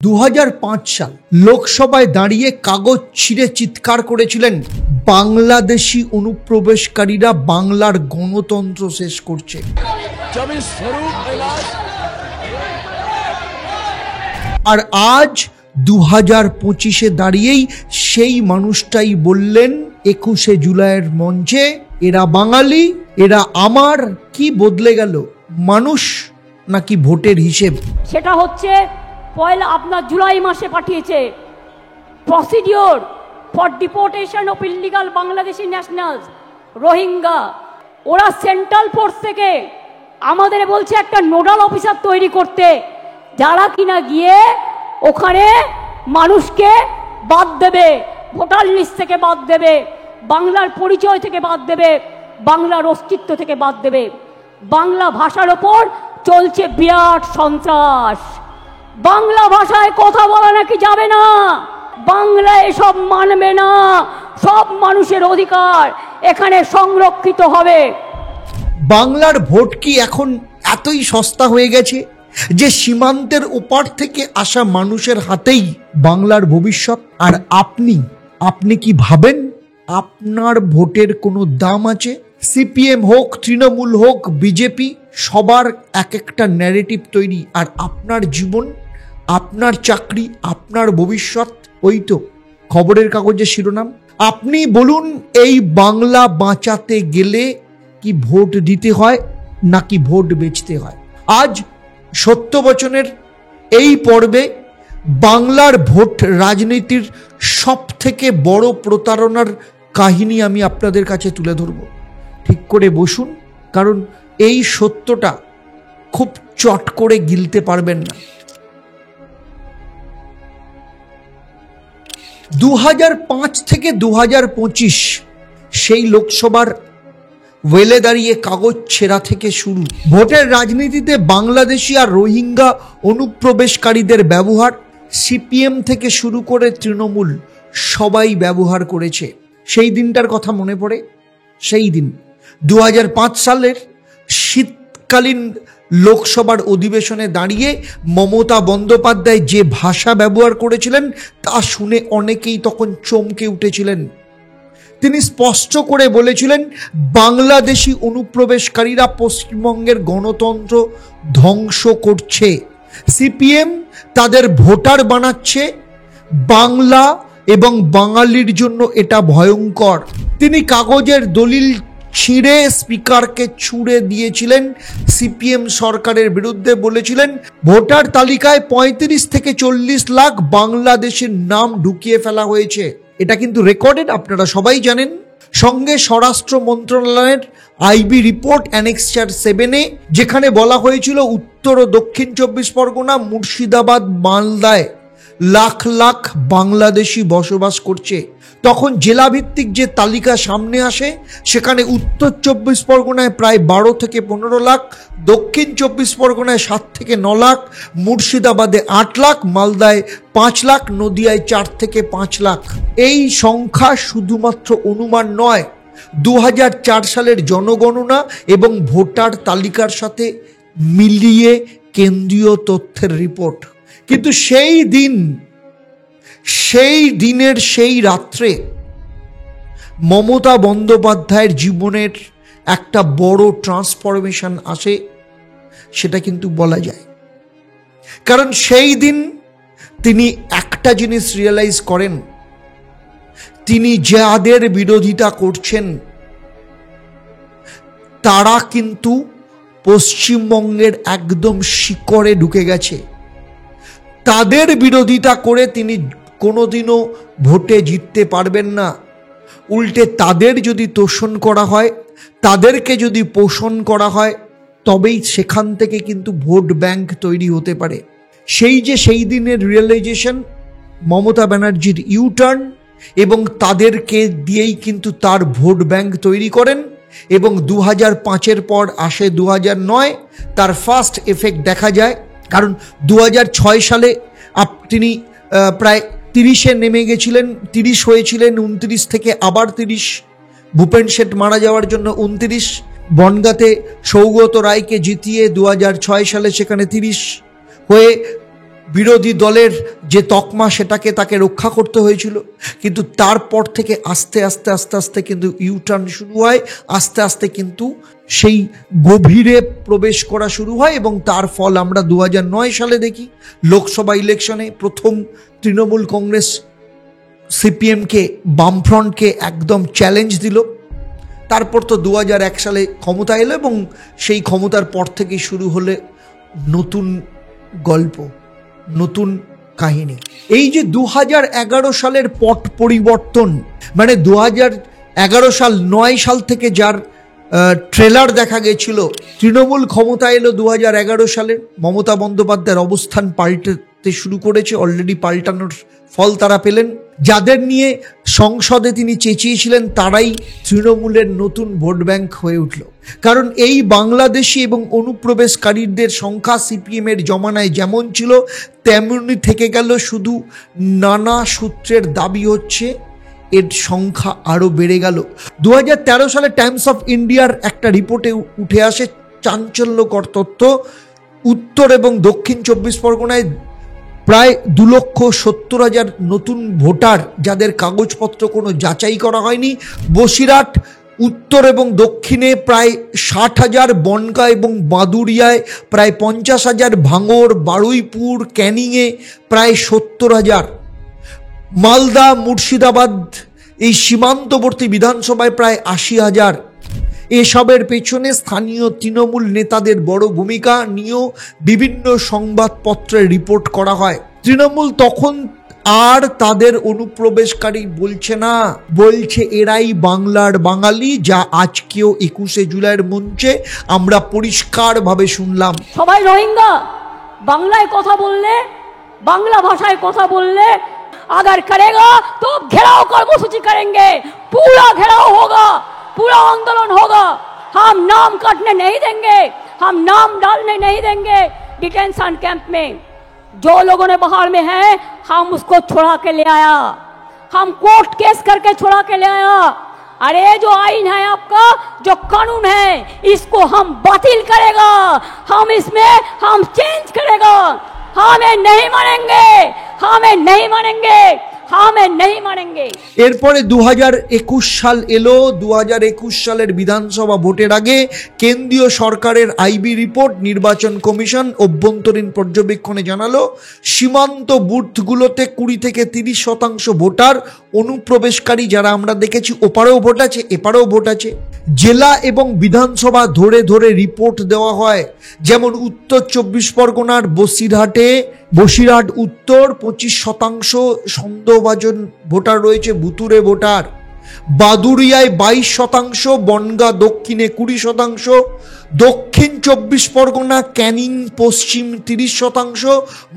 2005 সাল লোকসভায় দাঁড়িয়ে কাগজ ছিঁড়ে চিৎকার করেছিলেন, বাংলাদেশি অনুপ্রবেশকারীরা বাংলার গণতন্ত্র শেষ করছে। আর আজ 2025-এ দাঁড়িয়েই সেই মানুষটাই বললেন 21শে জুলাইয়ের মঞ্চে, এরা বাঙালি, এরা আমার। কি বদলে গেল, মানুষ নাকি ভোটের হিসেব? সেটা হচ্ছে পয়লা আপনার জুলাই মাসে পাঠিয়েছে procedure for deportation of illegal Bangladeshi nationals Rohingya. ওরা সেন্ট্রাল ফোর্স থেকে আমাদের বলছে একটা নোডাল অফিসার তৈরি করতে, যারা কিনা গিয়ে ওখানে মানুষকে বাদ দেবে, ভোটার লিস্ট থেকে বাদ দেবে, বাংলার পরিচয় থেকে বাদ দেবে, বাংলার অস্তিত্ব থেকে বাদ দেবে। বাংলা ভাষার ওপর চলছে বিরাট সন্ত্রাস। বাংলা ভাষায় কথা বলা নাকি যাবে না, বাংলা এসব মানবে না। সব মানুষের অধিকার এখানে সংরক্ষিত হবে। বাংলার ভোট কি এখন এতই সস্তা হয়ে গেছে যে সীমান্তের ওপার থেকে আসা মানুষের হাতেই বাংলার ভবিষ্যৎ? আর আপনি কি ভাবেন আপনার ভোটের কোনো দাম আছে? সিপিএম হোক, তৃণমূল হোক, বিজেপি, সবার এক একটা ন্যারেটিভ তৈরি। আর আপনার জীবন, আপনার চাকরি, আপনার ভবিষ্যৎ ওই তো খবরের কাগজের শিরোনাম। আপনি বলুন, এই বাংলা বাঁচাতে গেলে কি ভোট দিতে হয় নাকি ভোট বেচতে হয়? আজ সত্যবচনের এই পর্বে বাংলার ভোট রাজনীতির সব থেকে বড় প্রতারণার কাহিনী আমি আপনাদের কাছে তুলে ধরব। ঠিক করে বসুন, কারণ এই সত্যটা খুব চট করে গিলতে পারবেন না। 2005 থেকে 2025 সেই লোকসভার ওয়েলে দাঁড়িয়ে কাগজ ছেঁড়া থেকে শুরু, ভোটের রাজনীতিতে বাংলাদেশি আর রোহিঙ্গা অনুপ্রবেশকারীদের ব্যবহার সিপিএম থেকে শুরু করে তৃণমূল সবাই ব্যবহার করেছে। সেই দিনটার কথা মনে পড়ে। সেই দিন 2005 সালের শীতকালীন লোকসভার অধিবেশনে দাঁড়িয়ে মমতা বন্দ্যোপাধ্যায় যে ভাষা ব্যবহার করেছিলেন তা শুনে অনেকেই তখন চমকে উঠেছিলেন। তিনি স্পষ্ট করে বলেছিলেন, বাংলাদেশি অনুপ্রবেশকারীরা পশ্চিমবঙ্গের গণতন্ত্র ধ্বংস করছে, সিপিএম তাদের ভোটার বানাচ্ছে, বাংলা এবং বাঙালির জন্য এটা ভয়ঙ্কর। তিনি কাগজের দলিল ছিঁড়ে স্পিকারকে ছুঁড়ে দিয়েছিলেন, সিপিএম সরকারের বিরুদ্ধে বলেছিলেন, ভোটার তালিকায় 35 থেকে 40 লাখ বাংলাদেশের নাম ঢুকিয়ে ফেলা হয়েছে। এটা কিন্তু রেকর্ডেড, আপনারা সবাই জানেন। সঙ্গে স্বরাষ্ট্র মন্ত্রণালয়ের আইবি রিপোর্ট অ্যানেক্সার 7-এ, যেখানে বলা হয়েছিল উত্তর ও দক্ষিণ 24 পরগনা, মুর্শিদাবাদ, মালদায় লাখ লাখ বাংলাদেশি বসবাস করছে। তখন জেলাভিত্তিক যে তালিকা সামনে আসে, সেখানে উত্তর 24 পরগনায় প্রায় 12 থেকে 15 লাখ, দক্ষিণ 24 পরগনায় 7 থেকে 9 লাখ, মুর্শিদাবাদে 8 লাখ, মালদায় 5 লাখ, নদিয়ায় 4 থেকে 5 লাখ। এই সংখ্যা শুধুমাত্র অনুমান নয়, 2004 সালের জনগণনা এবং ভোটার তালিকার সাথে মিলিয়ে কেন্দ্রীয় তথ্যের রিপোর্ট। কিন্তু সেই দিনের সেই রাত্রে মমতা বন্দ্যোপাধ্যায়ের জীবনের একটা বড় ট্রান্সফরমেশন আসে, সেটা কিন্তু বলা যায়। কারণ সেই দিন তিনি একটা জিনিস রিয়েলাইজ করেন, তিনি যাদের বিরোধিতা করছেন তারা কিন্তু পশ্চিমবঙ্গের একদম শিকড়ে ঢুকে গেছে। তাদের বিরোধিতা করে তিনি কোনোদিনও ভোটে জিততে পারবেন না। উল্টে তাদের যদি তোষণ করা হয়, তাদেরকে যদি পোষণ করা হয়, তবেই সেখান থেকে কিন্তু ভোট ব্যাংক তৈরি হতে পারে। সেই দিনের রিয়েলাইজেশন, মমতা ব্যানার্জির ইউটার্ন, এবং তাদেরকে দিয়েই কিন্তু তার ভোট ব্যাংক তৈরি করেন। এবং 2005-এর পর আসে 2009, তার ফার্স্ট এফেক্ট দেখা যায়। কারণ 2006 সালে তিনি প্রায় 30-এ নেমে গেছিলেন, 30 হয়েছিলেন, 29 থেকে আবার 30, ভূপেন শেঠ মারা যাওয়ার জন্য 29, বনগাঁতে সৌগত রায়কে জিতিয়ে 2006 সালে সেখানে 30 হয়ে বিরোধী দলের যে তকমা সেটাকে তাকে রক্ষা করতে হয়েছিল, কিন্তু তারপর থেকে আস্তে আস্তে আস্তে আস্তে কিন্তু ইউটার্ন শুরু হয়, আস্তে আস্তে কিন্তু সেই গভীরে প্রবেশ করা শুরু হয় এবং তার ফল আমরা 2009 সালে দেখি। লোকসভা ইলেকশনে প্রথম তৃণমূল কংগ্রেস সিপিএমকে, বামফ্রন্টকে একদম চ্যালেঞ্জ দিল। তারপর তো 2001 সালে ক্ষমতা এলো এবং সেই ক্ষমতার পর থেকেই শুরু হলে নতুন গল্প, নতুন কাহিনী। এই যে 2011 সালের পট পরিবর্তন, মানে 2011 সাল 9 সাল থেকে যার ট্রেলার দেখা গেছিল, তৃণমূল ক্ষমতা এলো 2011 সালে, মমতা বন্দ্যোপাধ্যায়ের অবস্থান পাল্টাতে শুরু করেছে, অলরেডি পাল্টানোর ফল তারা পেলেন। যাদের নিয়ে সংসদে তিনি চেঁচিয়েছিলেন তারাই তৃণমূলের নতুন ভোট ব্যাংক হয়ে উঠল। কারণ এই বাংলাদেশি এবং অনুপ্রবেশকারীদের সংখ্যা সিপিএমের জমানায় যেমন ছিল তেমনি থেকে গেল, শুধু নানা সূত্রের দাবি হচ্ছে এর সংখ্যা আরও বেড়ে গেল। 2013 সালে টাইমস অফ ইন্ডিয়ার একটা রিপোর্টে উঠে আসে চাঞ্চল্যকর তথ্য। উত্তর এবং দক্ষিণ 24 পরগনায় প্রায় 2,70,000 নতুন ভোটার যাদের কাগজপত্র কোনো যাচাই করা হয়নি। বসিরহাট, উত্তর এবং দক্ষিণে প্রায় 60,000, বনগাঁ এবং বাদুড়িয়ায় প্রায় 50,000, ভাঙড়, বারুইপুর, ক্যানিংয়ে প্রায় 70,000, মালদা, মুর্শিদাবাদ এই সীমান্তবর্তী বিধানসভায় প্রায় 80,000। এসবের পেছনে স্থানীয় তৃণমূল নেতাদের বড় ভূমিকা নিয়েও বিভিন্ন সংবাদপত্রে রিপোর্ট করা হয়। তৃণমূল তখন আর তাদের অনুপ্রবেশকারী বলছে না, বলছে এরাই বাংলার বাঙালি, যা আজকেও 21শে জুলাইয়ের মঞ্চে আমরা পরিষ্কারভাবে শুনলাম। সবাই রোহিঙ্গা, বাংলায় কথা বললে, বাংলা ভাষায় কথা বললে अगर करेगा तो घेराव कर्मसूची करेंगे, पूरा घेराव होगा, पूरा आंदोलन होगा। हम नाम काटने नहीं देंगे, हम नाम डालने नहीं देंगे डिटेंशन कैंप में। जो लोगों ने बाहर में है हम उसको छुड़ा के ले आया, हम कोर्ट केस करके छुड़ा के ले आया। अरे जो आईन है आपका, जो कानून है, इसको हम बातिल करेगा, हम इसमें हम चेंज करेगा। हमें नहीं मानेंगे, हमें नहीं मानेंगे, हमें नहीं मानेंगे। এরপরে 2021 সাল এলো। 2021 সালের বিধানসভা ভোটের আগে কেন্দ্রীয় সরকারের আইবি রিপোর্ট, নির্বাচন কমিশন অভ্যন্তরীণ পর্যবেক্ষণে জানালো সীমান্ত বুথগুলোতে 20 থেকে 30% ভোটার অনুপ্রবেশকারী, যারা আমরা দেখেছি ওপারেও ভোট আছে এপারেও ভোট আছে। জেলা এবং বিধানসভা ধরে ধরে রিপোর্ট দেওয়া হয়, যেমন উত্তর 24 পরগনার বসিরহাট উত্তর 25% সন্দেহভাজন ভোটার রয়েছে, ভুতুরে ভোটার। বাদুড়িয়ায় 22%, বনগাঁ দক্ষিণে 20%, দক্ষিণ 24 পরগনা ক্যানিং পশ্চিম 30%,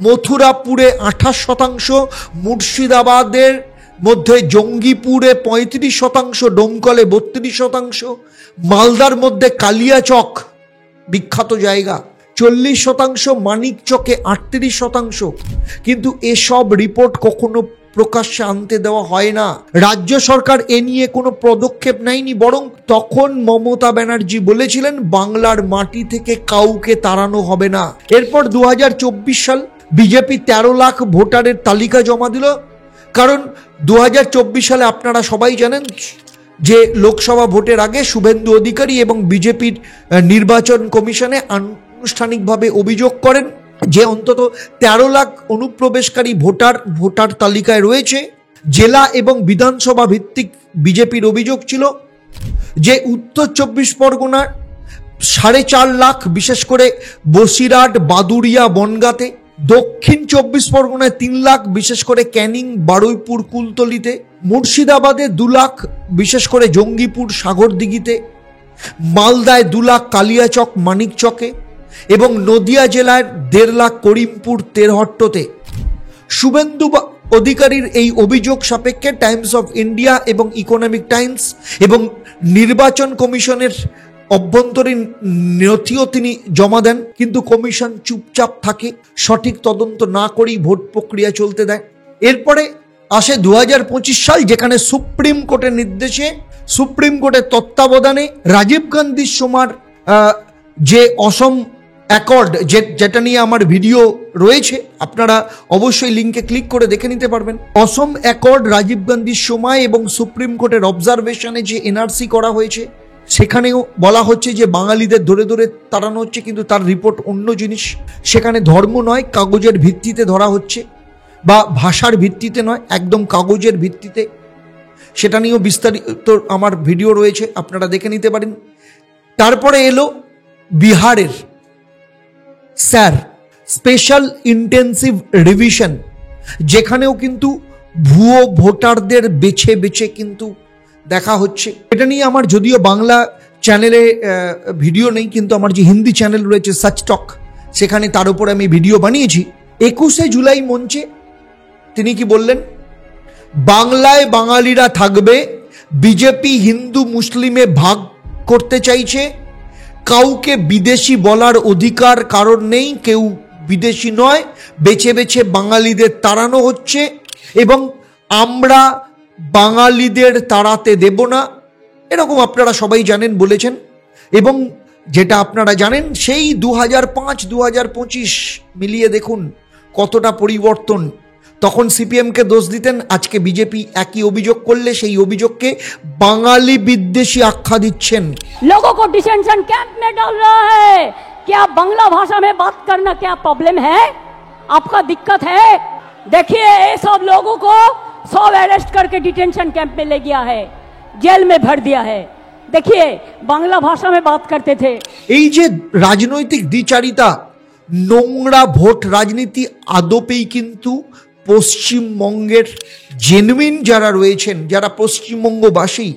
মথুরাপুরে 28%, মুর্শিদাবাদের মধ্যে জঙ্গিপুরে 35%, ডোমকলে 32%, মালদার মধ্যে কালিয়াচক বিখ্যাত জায়গা 40%, মানিকচকে 38%। কিন্তু এসব রিপোর্ট কখনো প্রকাশ্যে আনতে দেওয়া হয় না। রাজ্য সরকার এ নিয়ে কোনো পদক্ষেপ নেয়নি, বরং তখন মমতা ব্যানার্জি বলেছিলেন বাংলার মাটি থেকে কাউকে তাড়ানো হবে না। এরপর 2024 সাল বিজেপি 13 লাখ ভোটারের তালিকা জমা দিল। কারণ 2024 সালে আপনারা সবাই জানেন যে লোকসভা ভোটের আগে শুভেন্দু অধিকারী এবং বিজেপির নির্বাচন কমিশনে আনুষ্ঠানিকভাবে অভিযোগ করেন যে অন্তত 13 লাখ অনুপ্রবেশকারী ভোটার তালিকায় রয়েছে। জেলা এবং বিধানসভা ভিত্তিক বিজেপির অভিযোগ ছিল যে উত্তর 24 পরগনার 4.5 লাখ, বিশেষ করে বসিরহাট, বাদুড়িয়া, বনগাঁতে। দক্ষিণ 24 পরগনায় 3 লাখ, বিশেষ করে ক্যানিং, বারুইপুর, কুলতলিতে। মুর্শিদাবাদে 2 লাখ, বিশেষ করে জঙ্গিপুর, সাগরদিঘিতে। মালদায় 2 লাখ, কালিয়াচক, মানিকচকে। এবং নদিয়া জেলার 1.5 লাখ, করিমপুর, তেরহট্টতে। শুভেন্দু অধিকারীর এই অভিযোগ সাপেক্ষে টাইমস অফ ইন্ডিয়া এবং ইকোনমিক টাইমস এবং নির্বাচন কমিশনের অভ্যন্তরীণ নথিও তিনি জমা দেন, কিন্তু কমিশন চুপচাপ থাকে, সঠিক তদন্ত না করেই ভোট প্রক্রিয়া চলতে দেয়। এরপরে আসে 2025 সাল, যেখানে সুপ্রিম কোর্টের নির্দেশে, সুপ্রিম কোর্টের তত্ত্বাবধানে রাজীব গান্ধীর সময় যে অসম অ্যাকর্ড, যেটা নিয়ে আমার ভিডিও রয়েছে, আপনারা অবশ্যই লিঙ্কে ক্লিক করে দেখে নিতে পারবেন। অসম অ্যাকর্ড রাজীব গান্ধীর সময় এবং সুপ্রিম কোর্টের অবজারভেশনে যে এনআরসি করা হয়েছে, সেখানেও বলা হচ্ছে যে বাঙালিদের ধরে ধরে তাড়ানো হচ্ছে, কিন্তু তার রিপোর্ট অন্য জিনিস। সেখানে ধর্ম নয়, কাগজের ভিত্তিতে ধরা হচ্ছে, বা ভাষার ভিত্তিতে নয়, একদম কাগজের ভিত্তিতে। সেটা নিয়েও বিস্তারিত আমার ভিডিও রয়েছে, আপনারা দেখে নিতে পারেন। তারপরে এলো বিহারের স্যার স্পেশাল ইন্টেন্সিভ রিভিশন, যেখানেও কিন্তু ভুয়ো ভোটারদের বেছে বেছে কিন্তু দেখা হচ্ছে। এটা নিয়ে আমার যদিও বাংলা চ্যানেলে ভিডিও নেই, কিন্তু আমার যে হিন্দি চ্যানেল রয়েছে সাচ টক, সেখানে তার উপরে আমি ভিডিও বানিয়েছি। 21শে জুলাই মঞ্চে তিনি কি বললেন? বাংলায় বাঙালিরা থাকবে, বিজেপি হিন্দু মুসলিমে ভাগ করতে চাইছে, কাউকে বিদেশি বলার অধিকার কারণ নেই, কেউ বিদেশি নয়, বেছে বেছে বাঙালিদের তাড়ানো হচ্ছে এবং আমরা বাঙালিদের তাড়াতে দেব না, এরকম আপনারা সবাই জানেন বলেছেন। এবং যেটা আপনারা জানেন, সেই 2005-2025 মিলিয়ে দেখুন কতটা পরিবর্তন। তখন সিপিএমকে দোষ দিতেন, আজকে বিজেপি একই অভিযোগ করলে সেই অভিযোগকে বাঙালি বিদ্বেষী আখ্যা দিচ্ছেন। लोगों को डिटेंशन कैंप में डाल रहा है। क्या बांग्ला भाषा में बात करना क्या प्रॉब्लम है? आपका दिक्कत है? देखिए ये सब लोगों को सब अरेस्ट करके डिटेंशन कैंप में ले गया है, जेल में भर दिया है। देखिए बांग्ला भाषा में बात करते थे। এই যে রাজনৈতিক দ্বিচারিতা, নোংরা ভোট রাজনীতি আদপেই কিন্তু পশ্চিমবঙ্গের জেনুইন যারা রয়েছেন, যারা পশ্চিমবঙ্গবাসী,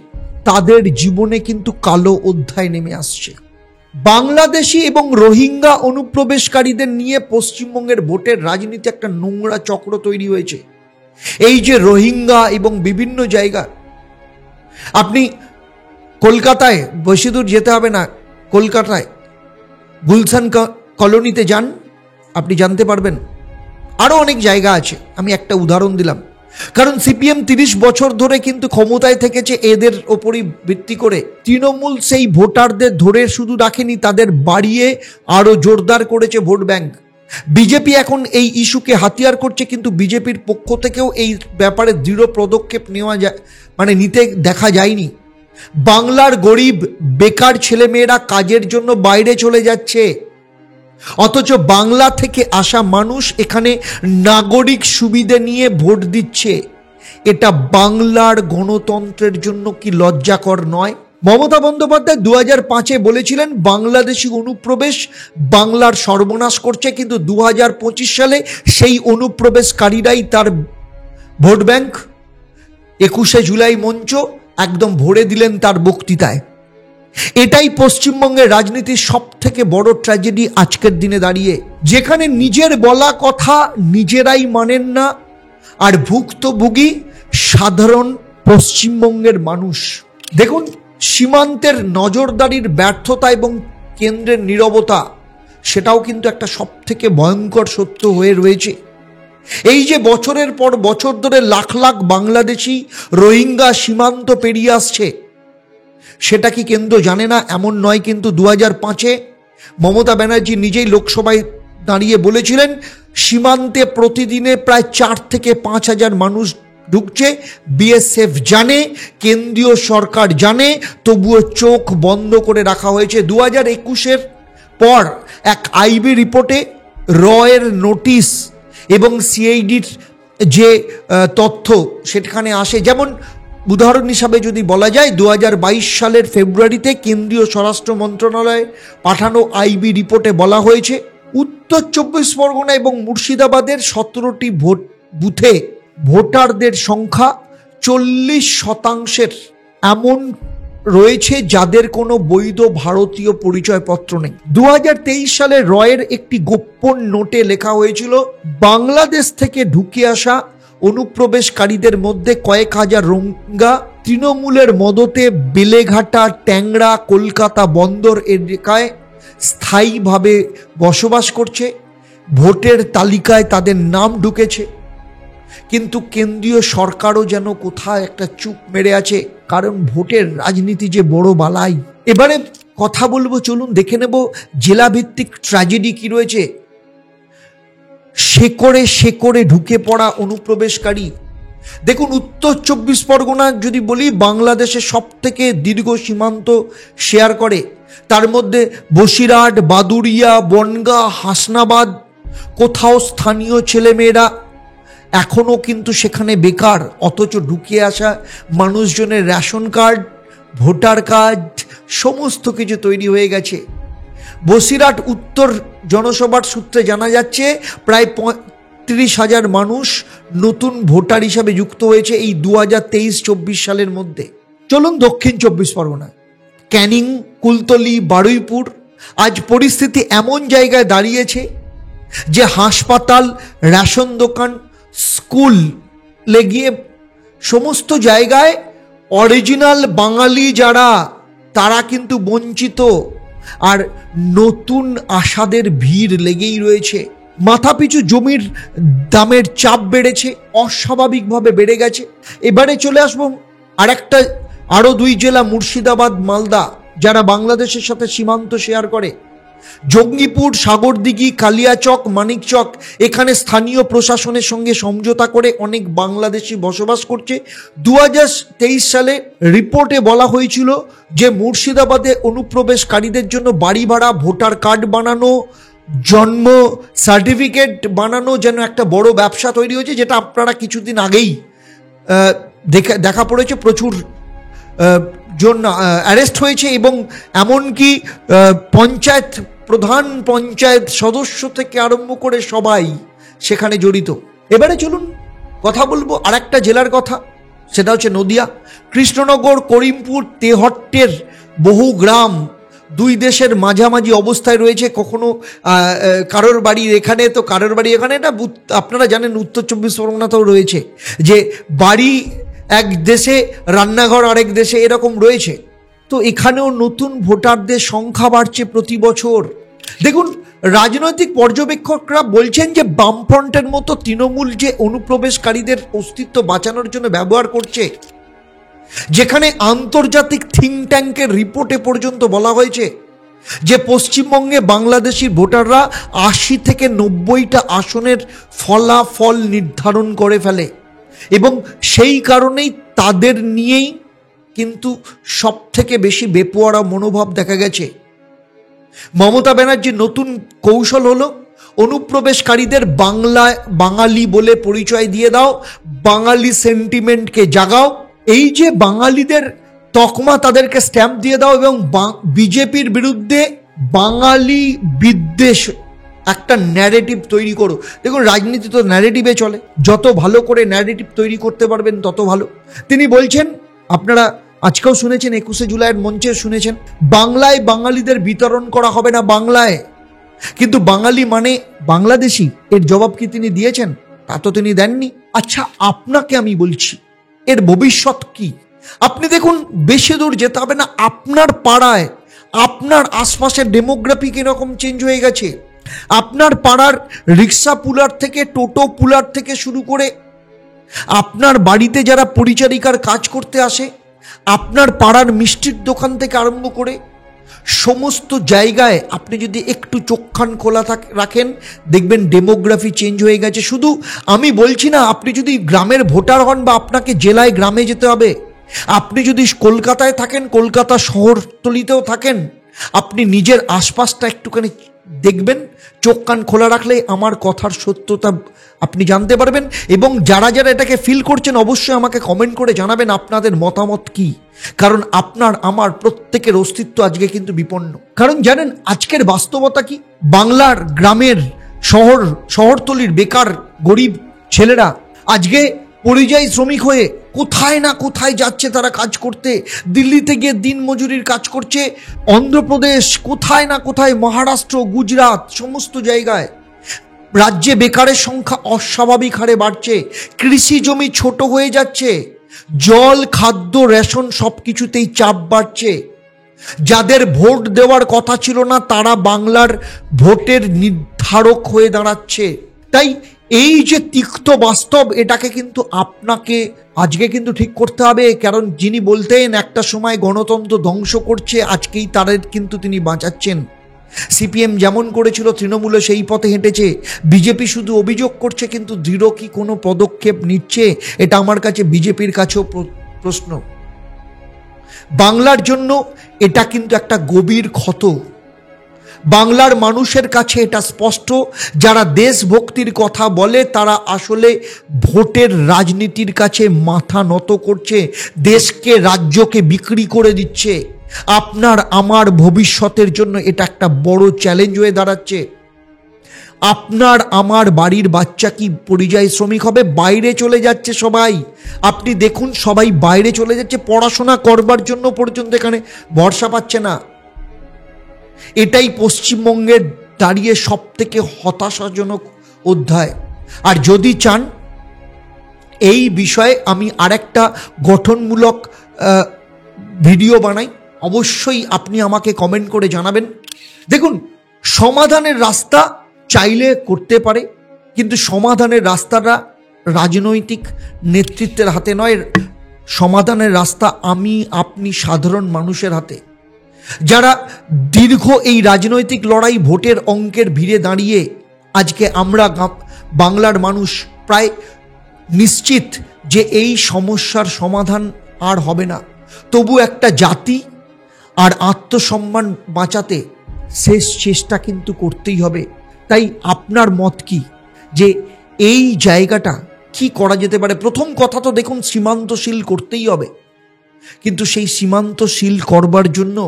তাদের জীবনে কিন্তু কালো অধ্যায় নেমে আসছে। বাংলাদেশি এবং রোহিঙ্গা অনুপ্রবেশকারীদের নিয়ে পশ্চিমবঙ্গের ভোটের রাজনীতি একটা নোংরা চক্র তৈরি হয়েছে। এই যে রোহিঙ্গা এবং বিভিন্ন জায়গা, আপনি কলকাতায়, বেশি দূর যেতে হবে না, কলকাতায় গুলশান কলোনিতে যান, আপনি জানতে পারবেন। আরও অনেক জায়গা আছে, আমি একটা উদাহরণ দিলাম। কারণ সিপিএম 30 বছর ধরে কিন্তু ক্ষমতায় থেকেছে এদের ওপরই ভিত্তি করে। তৃণমূল সেই ভোটারদের ধরে শুধু রাখেনি, তাদের বাড়িয়ে আরও জোরদার করেছে ভোট ব্যাংক। বিজেপি এখন এই ইস্যুকে হাতিয়ার করছে, কিন্তু বিজেপির পক্ষ থেকেও এই ব্যাপারে দৃঢ় পদক্ষেপ নিতে দেখা যায়নি। বাংলার গরিব বেকার ছেলেমেয়েরা কাজের জন্য বাইরে চলে যাচ্ছে, অথচ বাংলা থেকে আসা মানুষ এখানে নাগরিক সুবিধা নিয়ে ভোট দিচ্ছে। এটা বাংলার গণতন্ত্রের জন্য কি লজ্জাকর নয়? মমতা বন্দ্যোপাধ্যায় 2005-এ বলেছিলেন বাংলাদেশি অনুপ্রবেশ বাংলার সর্বনাশ করছে, কিন্তু 2025 সালে সেই অনুপ্রবেশকারীরাই তার ভোট ব্যাংক। 21শে জুলাই মঞ্চ একদম ভরে দিলেন তার বক্তৃতায়। এটাই পশ্চিমবঙ্গের রাজনীতির সব থেকে বড় ট্র্যাজেডি আজকের দিনে দাঁড়িয়ে, যেখানে নিজের বলা কথা নিজেরাই মানেন না, আর ভুক্তভোগী সাধারণ পশ্চিমবঙ্গের মানুষ। দেখুন, সীমান্তের নজরদারির ব্যর্থতা এবং কেন্দ্রের নীরবতা, সেটাও কিন্তু একটা সব থেকে ভয়ঙ্কর সত্য হয়ে রয়েছে। এই যে বছরের পর বছর ধরে লাখ লাখ বাংলাদেশি রোহিঙ্গা সীমান্ত পেরিয়ে আসছে, সেটা কি কেন্দ্র জানে না? এমন নয়, কিন্তু 2005-এ মমতা ব্যানার্জি নিজেই লোকসভায় দাঁড়িয়ে বলেছিলেন সীমান্তে প্রতিদিনে প্রায় 4 থেকে 5 হাজার মানুষ ঢুকছে। বিএসএফ জানে, কেন্দ্রীয় সরকার জানে, তবুও চোখ বন্ধ করে রাখা হয়েছে। 2021-এর পর এক আইবি রিপোর্টে রয়ের নোটিশ এবং সিআইডির যে তথ্য সেখানে আসে, যেমন উদাহরণ হিসাবে যদি বলা যায়, 2022 সালের ফেব্রুয়ারিতে কেন্দ্রীয় স্বরাষ্ট্র মন্ত্রণালয়ে পাঠানো আইবি রিপোর্টে বলা হয়েছে উত্তর 24 পরগনা এবং মুর্শিদাবাদের 17টি বুথে ভোটারদের সংখ্যা 40% এমন রয়েছে যাদের কোনো বৈধ ভারতীয় পরিচয়পত্র নেই। 2023 সালে রয়ের একটি গোপন নোটে লেখা হয়েছিল বাংলাদেশ থেকে ঢুকে আসা অনুপ্রবেশকারীদের মধ্যে কয়েক হাজার রোহিঙ্গা তৃণমূলের মদতে বেলেঘাটা, ট্যাংরা, কলকাতা বন্দর এলাকায় স্থায়ীভাবে বসবাস করছে। ভোটের তালিকায় তাদের নাম ঢুকেছে, কিন্তু কেন্দ্রীয় সরকারও যেন কোথায় একটা চুপ মেরে আছে, কারণ ভোটের রাজনীতি যে বড় বালাই। এবারে কথা বলবো, চলুন দেখে নেব জেলাভিত্তিক ট্র্যাজেডি কি রয়েছে। শেকড়ে শেকড়ে ঢুকে পড়া অনুপ্রবেশকারী। দেখুন, উত্তর 24 পরগনা যদি বলি, বাংলাদেশের সব থেকে দীর্ঘ সীমান্ত শেয়ার করে। তার মধ্যে বসিরহাট, বাদুড়িয়া, বনগাঁ, হাসনাবাদ। কোথাও স্থানীয় ছেলেমেয়েরা এখনও কিন্তু সেখানে বেকার, অথচ ঢুকে আসা মানুষজনের রেশন কার্ড, ভোটার কার্ড সমস্ত কিছু তৈরি হয়ে গেছে। বসিরহাট উত্তর জনসভার সূত্রে জানা যাচ্ছে প্রায় 35,000 মানুষ নতুন ভোটার হিসাবে যুক্ত হয়েছে এই 2023-24 সালের মধ্যে। চলুন দক্ষিণ 24 পরগনায়, ক্যানিং, কুলতলি, বারুইপুর। আজ পরিস্থিতি এমন জায়গায় দাঁড়িয়েছে যে হাসপাতাল, রেশন দোকান, স্কুল গিয়ে সমস্ত জায়গায় অরিজিনাল বাঙালি যারা, তারা কিন্তু বঞ্চিত। আর নতুন আশাদের ভিড় লেগেই রয়েছে। মাথাপিছু জমির দামের চাপ বেড়েছে, অস্বাভাবিকভাবে বেড়ে গেছে। এবারে চলে আসবো আরো 2 জেলা, মুর্শিদাবাদ, মালদা, যারা বাংলাদেশের সাথে সীমান্ত শেয়ার করে। জঙ্গিপুর, সাগরদিঘি, কালিয়াচক, মানিকচক, এখানে স্থানীয় প্রশাসনের সঙ্গে সমঝোতা করে অনেক বাংলাদেশি বসবাস করছে। 2023 সালে রিপোর্টে বলা হয়েছিল যে মুর্শিদাবাদে অনুপ্রবেশকারীদের জন্য বাড়ি ভাড়া, ভোটার কার্ড বানানো, জন্ম সার্টিফিকেট বানানো যেন একটা বড় ব্যবসা তৈরি হয়েছে, যেটা আপনারা কিছুদিন আগেই দেখা পড়েছে। প্রচুর জন অ্যারেস্ট হয়েছে এবং এমনকি পঞ্চায়েত প্রধান, পঞ্চায়েত সদস্য থেকে আরম্ভ করে সবাই সেখানে জড়িত। এবারে চলুন কথা বলবো আরেকটা জেলার কথা, সেটা হচ্ছে নদিয়া। কৃষ্ণনগর, করিমপুর, তেহট্টের বহু গ্রাম 2 দেশের মাঝামাঝি অবস্থায় রয়েছে। কখনো কারোর বাড়ি এখানে তো কারোর বাড়ি এখানে। এটা আপনারা জানেন উত্তর 24 পরগনাতেও রয়েছে যে বাড়ি এক দেশে, রান্নাঘর আরেক দেশে, এরকম রয়েছে। তো এখানেও নতুন ভোটারদের সংখ্যা বাড়ছে প্রতি বছর। দেখুন, রাজনৈতিক পর্যবেক্ষকরা বলছেন যে বামফ্রন্টের মতো তৃণমূল যে অনুপ্রবেশকারীদের অস্তিত্ব বাঁচানোর জন্য ব্যবহার করছে, যেখানে আন্তর্জাতিক থিঙ্ক ট্যাঙ্কের রিপোর্টে পর্যন্ত বলা হয়েছে যে পশ্চিমবঙ্গে বাংলাদেশি ভোটাররা 80 থেকে 90টা আসনের ফলাফল নির্ধারণ করে ফেলে এবং সেই কারণেই তাদের নিয়েই কিন্তু সব থেকে বেশি বেপরোয়া মনোভাব দেখা গেছে। মমতা ব্যানার্জির নতুন কৌশল হলো অনুপ্রবেশকারীদের বাঙালি বলে পরিচয় দিয়ে দাও, বাঙালি সেন্টিমেন্টকে জাগাও। এই যে বাঙালিদের তকমা, তাদেরকে স্ট্যাম্প দিয়ে দাও এবং বিজেপির বিরুদ্ধে বাঙালি বিদ্বেষ একটা ন্যারেটিভ তৈরি করো। দেখুন, রাজনীতি তো ন্যারেটিভে চলে, যত ভালো করে ন্যারেটিভ তৈরি করতে পারবেন তত ভালো। তিনি বলছেন, আপনারা আজকেও শুনেছেন, 21শে জুলাইয়ের মঞ্চে শুনেছেন, বাংলায় বাঙালিদের বিতরণ করা হবে না বাংলায়। কিন্তু বাঙালি মানে বাংলাদেশি, এর জবাব কি তিনি দিয়েছেন? তা তো তিনি দেননি। আচ্ছা, আপনাকে আমি বলছি, এর ভবিষ্যৎ কি? আপনি দেখুন, বেশি দূর যেতে হবে না, আপনার পাড়ায়, আপনার আশপাশের ডেমোগ্রাফি কিরকম চেঞ্জ হয়ে গেছে। আপনার পাড়ার রিক্সা পুলার থেকে, টোটো পুলার থেকে শুরু করে আপনার বাড়িতে যারা পরিচারিকার কাজ করতে আসে, আপনার পাড়ার মিষ্টির দোকান থেকে আরম্ভ করে সমস্ত জায়গায় আপনি যদি একটু চোখখান খোলা রাখেন, দেখবেন ডেমোগ্রাফি চেঞ্জ হয়ে গেছে। শুধু আমি বলছি না, আপনি যদি গ্রামের ভোটার হন বা আপনাকে জেলায় গ্রামে যেতে হবে, আপনি যদি কলকাতায় থাকেন, কলকাতা শহরতলিতেও থাকেন, আপনি নিজের আশপাশটা একটুখানি দেখবেন, চোখ কান খোলা রাখলে আমার কথার সত্যতা আপনি জানতে পারবেন। এবং যারা যারা এটাকে ফিল করছেন, অবশ্যই আমাকে কমেন্ট করে জানাবেন আপনাদের মতামত কি। কারণ আপনার আমার প্রত্যেকের অস্তিত্ব আজকে কিন্তু বিপন্ন। কারণ জানেন আজকের বাস্তবতা কি? বাংলার গ্রামের শহরতলির বেকার গরিব ছেলেরা আজকে পরিযায়ী শ্রমিক হয়ে কোথায় না কোথায় যাচ্ছে তারা কাজ করতে। দিল্লিতে গিয়ে দিন মজুরির কাজ করছে, অন্ধ্রপ্রদেশ, কোথায় না কোথায় মহারাষ্ট্র, গুজরাট, সমস্ত জায়গায় রাজ্যে বেকারের সংখ্যা অস্বাভাবিক হারে বাড়ছে। কৃষি জমি ছোট হয়ে যাচ্ছে, জল, খাদ্য, রেশন সব কিছুতেই চাপ বাড়ছে। যাদের ভোট দেওয়ার কথা ছিল না, তারা বাংলার ভোটের নির্ধারক হয়ে দাঁড়াচ্ছে। তাই এই যে তিক্ত বাস্তব, এটাকে কিন্তু আপনাকে আজকে কিন্তু ঠিক করতে হবে। কারণ যিনি বলতেন একটা সময় গণতন্ত্র ধ্বংস করছে, আজকেই তাদের কিন্তু তিনি বাঁচাচ্ছেন। সিপিএম যেমন করেছিল, তৃণমূলে সেই পথে হেঁটেছে। বিজেপি শুধু অভিযোগ করছে, কিন্তু দৃঢ় কি কোনো পদক্ষেপ নিচ্ছে, এটা আমার কাছে বিজেপির কাছেও প্রশ্ন। বাংলার জন্য এটা কিন্তু একটা গভীর ক্ষত। বাংলার মানুষের কাছে এটা স্পষ্ট, যারা দেশভক্তির কথা বলে তারা আসলে ভোটের রাজনীতির কাছে মাথা নত করছে, দেশকে রাজ্যকে বিক্রি করে দিচ্ছে। আপনার আমার ভবিষ্যতের জন্য এটা একটা বড় চ্যালেঞ্জ হয়ে দাঁড়াচ্ছে। আপনার আমার বাড়ির বাচ্চা কি পরিযায়ী শ্রমিক হবে? বাইরে চলে যাচ্ছে সবাই। আপনি দেখুন, সবাই বাইরে চলে যাচ্ছে পড়াশোনা করবার জন্য, পর্যন্ত এখানে ভরসা পাচ্ছে না। এটাই পশ্চিমবঙ্গের দাঁড়িয়ে সব থেকে হতাশাজনক অধ্যায়। আর যদি চান এই বিষয়ে আমি আরেকটা গঠনমূলক ভিডিও বানাই, অবশ্যই আপনি আমাকে কমেন্ট করে জানাবেন। দেখুন, সমাধানের রাস্তা চাইলে করতে পারে, কিন্তু সমাধানের রাস্তাটা রাজনৈতিক নেতৃত্বের হাতে নয়। সমাধানের রাস্তা আমি আপনি সাধারণ মানুষের হাতে। যারা দীর্ঘ এই রাজনৈতিক লড়াই, ভোটের অঙ্কের ভিড়ে দাঁড়িয়ে আজকে আমরা বাংলার মানুষ প্রায় নিশ্চিত যে এই সমস্যার সমাধান আর হবে না। তবু একটা জাতি আর আত্মসম্মান বাঁচাতে শেষ চেষ্টা কিন্তু করতেই হবে। তাই আপনার মত কি, যে এই জায়গাটা কি করা যেতে পারে? প্রথম কথা তো দেখুন, সীমান্ত সিল করতেই হবে, কিন্তু সেই সীমান্ত সিল করবার জন্য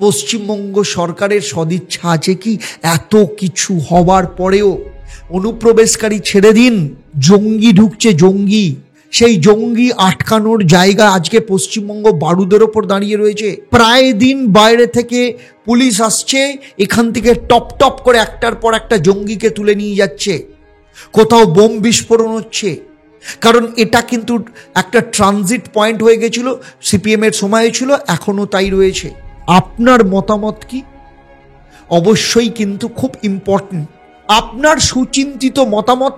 পশ্চিমবঙ্গ সরকারের সদিচ্ছা আছে কি? এত কিছু হওয়ার পরেও অনুপ্রবেশকারী ছেড়ে দিন, জঙ্গি ঢুকছে, জঙ্গি। সেই জঙ্গি আটকানোর জায়গা আজকে পশ্চিমবঙ্গ বারুদের ওপর দাঁড়িয়ে রয়েছে। প্রায় দিন বাইরে থেকে পুলিশ আসছে, এখান থেকে টপ টপ করে একটার পর একটা জঙ্গিকে তুলে নিয়ে যাচ্ছে। কোথাও বোম বিস্ফোরণ হচ্ছে, কারণ এটা কিন্তু একটা ট্রানজিট পয়েন্ট হয়ে গেছিল, সিপিএমের সময় ছিল, এখনো তাই রয়েছে। আপনার মতামত কি? অবশ্যই কিন্তু খুব ইম্পর্টেন্ট। আপনার সুচিন্তিত মতামত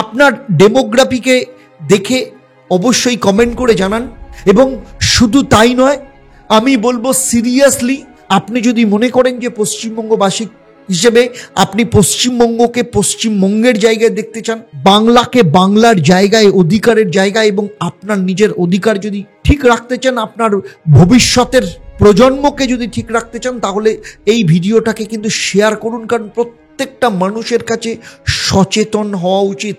আপনার ডেমোগ্রাফিকে দেখে অবশ্যই কমেন্ট করে জানান। এবং শুধু তাই নয়, আমি বলবো সিরিয়াসলি, আপনি যদি মনে করেন যে পশ্চিমবঙ্গবাসী হিসেবে আপনি পশ্চিমবঙ্গকে পশ্চিমবঙ্গের জায়গায় দেখতে চান, বাংলাকে বাংলার জায়গায়, অধিকারের জায়গায়, এবং আপনার নিজের অধিকার যদি ঠিক রাখতে চান, আপনার ভবিষ্যতের প্রজন্মকে যদি ঠিক রাখতে চান, তাহলে এই ভিডিওটাকে কিন্তু শেয়ার করুন। কারণ প্রত্যেকটা মানুষের কাছে সচেতন হওয়া উচিত।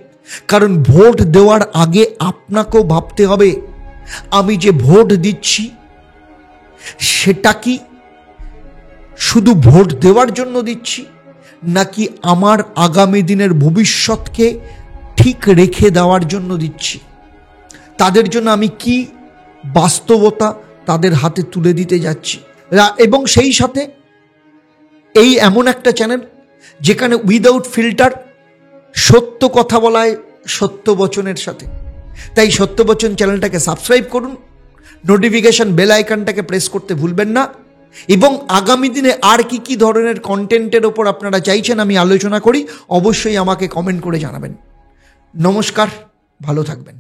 কারণ ভোট দেওয়ার আগে আপনাকেও ভাবতে হবে, আমি যে ভোট দিচ্ছি সেটা কি শুধু ভোট দেওয়ার জন্য দিচ্ছি, নাকি আমার আগামী দিনের ভবিষ্যৎকে ঠিক রেখে দেওয়ার জন্য দিচ্ছি? তাদের জন্য আমি কি বাস্তবতা তাদের হাতে তুলে দিতে যাচ্ছি? এবং সেই সাথে এই এমন একটা চ্যানেল যেখানে উইদাউট ফিল্টার সত্য কথা বলায় সত্য বচনের সাথে। তাই সত্য বচন চ্যানেলটাকে সাবস্ক্রাইব করুন, নোটিফিকেশন বেল আইকনটাকে প্রেস করতে ভুলবেন না। এবং আগামী দিনে আর কি কি ধরনের কন্টেন্টের ওপর আপনারা চাইছেন আমি আলোচনা করি, অবশ্যই আমাকে কমেন্ট করে জানাবেন। নমস্কার, ভালো থাকবেন।